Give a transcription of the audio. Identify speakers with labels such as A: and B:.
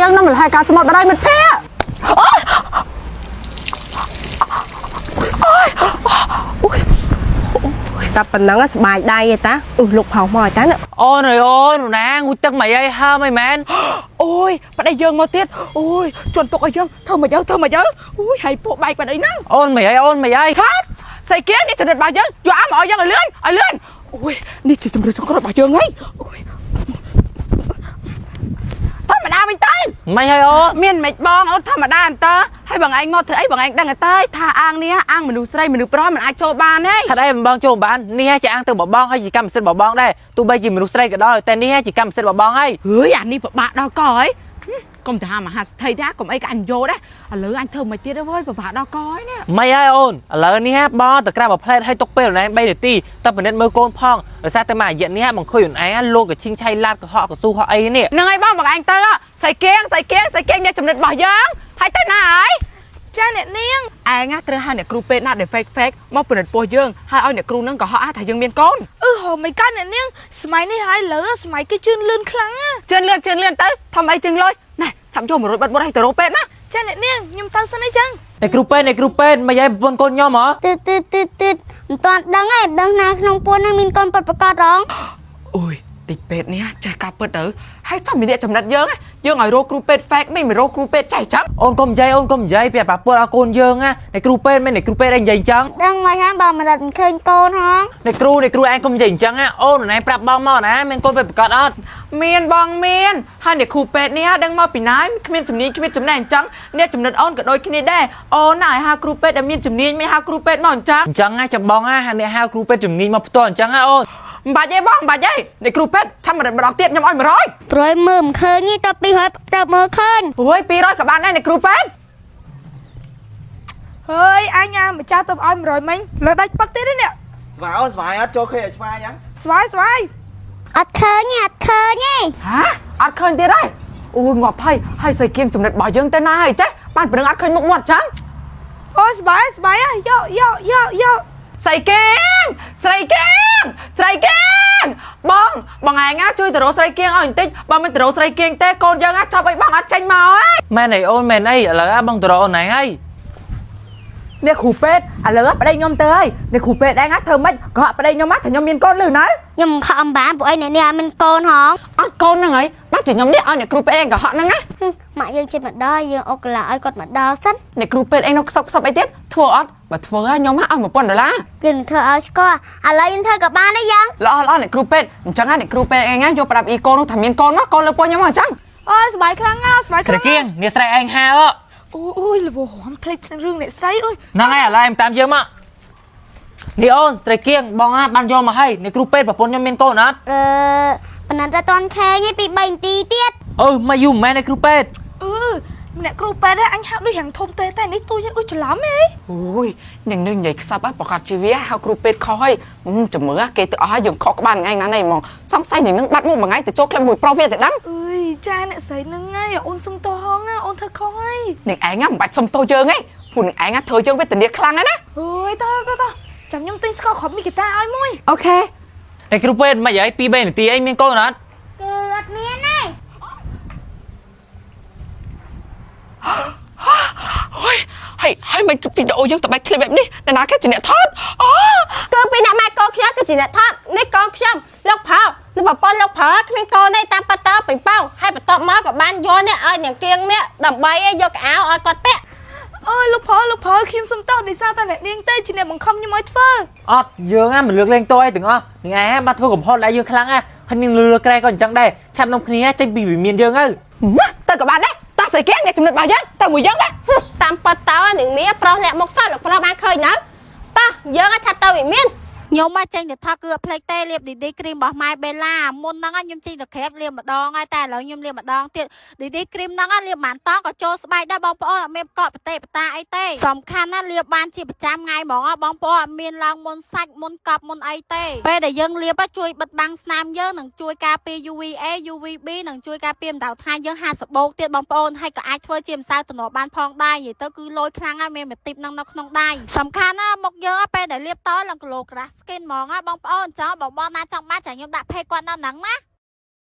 A: យើងនាំលហើយការសមុទ្របាត់ហើយមិត្តភក្តិតែប៉ុណ្ណឹងស្បាយដៃឯតាលោកផោមកឯតា
B: អូនអើយអូនណាងូទឹកមិនអីហើមអីមែន
A: អូយប្តីយើងមកទៀតអូយជន់ទុកឲ្យយើងធ្វើមកយើងអូយហើយពួកបែកបាត់អីហ្នឹង
B: អូនមិនអីអូនមិនអី
A: ឆាប់ស្អីគេនេះចំណិតរបស់យើងយកអាមកឲ្យយើងឲ្យលឿនអូយនេះជាជំរឿសង្គ្រោះរបស់យើងហីអូយធម្មតាវិញទៅ
B: មិនហើយអូន
A: មានមិនបងអូនធម្មតាអន្តើហើយបងឯងមកធ្វើអីបងឯងដឹងតែថាអាងនេះអាងមនុស្សស្រីមនុស្សប្រុសមិនអាចចូលបានទេ
B: ថាអីបងចូលបាននេះជាអាងទៅបបងហើយជាកម្មសិទ្ធិបបងដែរទោះបីជាមនុស្សស្រីក៏ដោយតែនេះជាកម្មសិទ្ធិបបងហើយ
A: អានេះពិបាកដល់កហើយកុំទៅហាមហាស្ថិទេកុំអីក៏អញយកដែរឥឡូវអញធ្វើមិនទៀតទេពិបាកដល់កហើយនេះ
B: មិនហើយអូនឥឡូវនេះបងទៅក្រាបផ្លែតឲ្យទុកពេលណែ3នាទីតែពិនិត្យមើលកូនផងដោយសារតែមួយរយៈនេះបងឃើញខ្លួនឯងលោកក៏ឈិងឆៃឡាតកុហកកស៊ូហោះអីនេះ
A: ហ្នឹងហើយបងឯងទៅស្អីគេអ្នកចំណិតរបស់យើងហើយទៅណាហើយចាអ្នកនាងឯងត្រូវហៅអ្នកគ្រូពេទ្យណាដែល fake មកពិនិត្យពោះយើងហើយឲ្យអ្នកគ្រូនឹងកុហកថាយើងមានកូន
C: ហូមិនកើតអ្នកនាងសម័យនេះហើយលើសម័យគេជឿនលឿនខ្លាំង
A: ជឿនលឿនទៅធំអីជើងលុយណែចាំចូល100បាត់ឲ្យទៅរកពេទ្យណា
C: ចាអ្នកនាងខ្ញុំទៅសិនអីចឹង
B: អ្នកគ្រូពេទ្យមិនយាយប្រពន្ធកូនខ្ញុំហ៎
D: ទឹកមិនតាន់ដឹងទេដឹងណាក្នុងពួននឹងមានកូនពិតប្រាកដហង
A: អូយតិចពេទ្យនេះចេះការពិតទៅហើយចាំមានអ្នកចំណិតយើងឲ្យរកគ្រូពេទ្យ fake មិនរកគ្រូពេទ្យចេះចឹង
B: អូនកុំនិយាយពីប៉ាពុតឲ្យកូនយើងណាអ្នកគ្រូពេទ្យមិនអ្នកគ្រូពេទ្យឯងនិយាយចឹង
D: ដឹងមកហើយបើមិនដឹងឃើញកូនហង
B: អ្នកគ្រូឯងកុំនិយាយចឹងណាអូនណែប្រាប់បងមកណាមានកូនពេទ្យប្រកាសអត់
A: មានបងមានហើយអ្នកគ្រូពេទ្យនេះដឹងមកពីណាគ្មានជំនាញគ្មានចំណេះអញ្ចឹងអ្នកចំណិតអូនក៏ដូចគ្នាដែរអូនណាឲ្យហៅគ្រូពេទ្យដែលមានជំនាញមិនហៅគ្រូពេទ្យមកអញ្ចឹង
B: ណាចាំបងណាអ្នកហៅគ្រូពេទ្យជំនាញមកផ្ទាល់អញ្ចឹងណាអូន
A: មិនបាច់ទេបងមិនបាច់ទេអ្នកគ្រូពេទ្យឆាំម្ដងទៀតខ្ញុំឲ្យ100
D: ព្រួយមើលមិនឃើញទេត200ទៅមើលឃើញ
A: អូយ200ក៏បានដែរអ្នកគ្រូពេទ្យ
C: ហើយអញម្ចាស់ទៅឲ្យ100មិញលើដាច់ប៉ឹកទៀតនេះ
E: ស្វាយអូនស្វាយអត់ចូលឃើញឲ្យស្វាយយ៉ាង
C: ស្វាយ
D: អត់ឃើញទេ
A: អត់ឃើញទៀតហើយអូយងាប់ហើយស្អីគៀងចំណិតរបស់យើងទៅណាហើយចេះបានប្រឹងអត់ឃើញមុខមាត់ចឹង
C: អូស្វាយយក
A: ស្អីគៀងបងឯងជួយទៅរកស្រីគៀងឲ្យបន្តិចបើមិនទៅរកស្រីគៀងទេកូនយើងចាប់ឲ្យបងអត់ចេញមកហើយ
B: មែនអីអូនមែនអីឥឡូវបងទៅរកអូនឯងហើយ
A: អ្នកគ្រូពេទ្យឥឡូវប្តីខ្ញុំទៅហើយអ្នកគ្រូពេទ្យឯងធ្វើម៉េចក៏ប្តីខ្ញុំថាខ្ញុំមានកូនលឺណា
D: ខ្ញុំខកអំបានពួកឯងអ្នកនេះអត់មានកូនហង
A: អត់កូនហ្នឹងហើយបាត់ជាខ្ញុំនេះឲ្យអ្នកគ្រូពេទ្យឯងក៏ហក់ហ្នឹងណា
D: ម៉ាក់យើងជិះមកដល់យើងអុកកលាឲ្យគាត់មកដល់សិន
A: អ្នកគ្រូពេទ្យឯងនៅខ្សឹបអីទៀតធ្វើអត់បើធ្វើខ្ញុំឲ្យ$1000
D: យើងធ្វើឲ្យស្គាល់ឥឡូវយើងធ្វើក៏បានដែរយ៉ាង
A: ល្អអ្នកគ្រូពេទ្យអញ្ចឹងអ្នកគ្រូពេទ្យឯងយកប្រាប់អ៊ីកូននោះថាមានកូនមកកូនលើពោះខ្ញុំអញ្ចឹង
C: អូយស្បាយខ្លាំងស្បាយខ្លាំង
B: ស្រីគៀងនេះស្រីឯងហៅ
C: អូយលវហំភ្លេចរឿងអ្នកស្រីអើយ
B: ហ្នឹងហើយឥឡូវតាមយើងមកនេះអូនស្រីគៀងបងបានយកមកហើយអ្នកគ្រូពេទ្យប្រពន្ធខ្ញុំមានកូនអត់
D: ប៉ុន្តែតែតន់ខែនេះពី3នាទីទៀត
B: មកយូរមិនមែនអ្នកគ្រូពេទ្យ
C: អ្នកគ្រូពេទ្យអញហាក់ដូចយ៉ាងធំទេតែនេះទូចច្រឡំហី
A: អូយនឹងនិយាយខ្សឹបប្រកាសជីវាហៅគ្រូពេទ្យខុសហើយចាំមើលគេទៅអស់ហើយយើងខកក្បាលថ្ងៃណានេះហ្មងសង្ស័យនឹងបាត់មកមួយថ្ងៃទៅចូលក្លឹបមួយប្រុសវាទៅដឹង
C: អើយចាអ្នកស្រីនឹងហើយអូនសុំទោសហងអូនធ្វើខុសហើយ
A: នឹងឯងមិនបាច់សុំទោសយើងទេព្រោះនឹងឯងធ្វើយើងវេទនាខ្លាំងណាស់ណា
C: អូយតោះចាំខ្ញុំទិញស្ករគ្រាប់មីហ្គីតាឲ្យមួយ
A: អូខេ
B: អ្នកគ្រូពេទ្យមិនហើយ2-3នាទីអីមានកូនអត់
D: គឺអត់មានទេ
A: ហើយមិនវីដេអូយើងទៅបែកคลิปបែបនេះអ្នកណាគេជាអ្នកថត
D: គឺពីអ្នកម៉ែកូនខ្ញុំគឺជាអ្នកថតនេះកូនខ្ញុំលោកផោនឹងប្រពន្ធលោកផោគ្មានកូនទេតាមប៉ាតើពេញប៉ោហើយបន្ទាប់មកក៏បានយកនេះឲ្យអ្នកគៀងនេះដើម្បីយកកៅអៅឲ្យគាត់ពាក់
C: អូយលោកផោខ្ញុំសុំទោសដោយសារតែអ្នកនាងទេជាអ្នកបង្ខំខ្ញុំឲ្យធ្វើ
B: អត់យើងមិនលើកលែងតអីទាំងអស់នឹងឯងបានធ្វើកំហុសដែរយើងខ្លាំងហើយនឹងលឺក្រែក៏អញ្ចឹងដែរឆាប់នំគ្នាចេញពីវិមានយើង
A: ទៅក៏បានដែរតាស្អីគេអ្នកចំណិតរបស់យើងទៅមួយយើងដែរ
D: តាមប៉ាតើនឹងនេះប្រុសលាក់មុខសោះលោកប្រុសបានឃើញនៅតោះយើងឆាប់ទៅវិមានខ្ញុំមកចេញទៅថតគឺផ្លេចទេលាបឌីឌីគ្រីមរបស់ម៉ែបេឡាមុនហ្នឹងខ្ញុំចេញទៅក្រែបលាបម្ដងហើយតែឥឡូវខ្ញុំលាបម្ដងទៀតឌីឌីគ្រីមហ្នឹងលាបបានតក៏ចូលស្បែកដែរបងប្អូនអត់មានកក់ប្រទេសបតាអីទេសំខាន់ណាលាបបានជាប្រចាំថ្ងៃហ្មងបងប្អូនអត់មានឡើងមុនសាច់មុនកប់មុនអីទេពេលដែលយើងលាបជួយបិទបាំងស្នាមយើងនឹងជួយការពារ UVA UVB នឹងជួយការពារកម្ដៅថ្ងៃយើង50បូកទៀតបងប្អូនហើយក៏អាចធ្វើជាម្សៅតំណបានផងដែរនិយាយទៅគឺលយខ្លាំងហើយមានមួយទីបហ្នឹងនៅក្នុងដៃសំខាន់ណាមុខយើងពេលដែលលាបតឡើងគីឡូក្រាស់ស្គីនហ្មងបងប្អូនចង់បងណាចង់បានចាខ្ញុំដាក់ផេកគាត់នៅហ្នឹងណា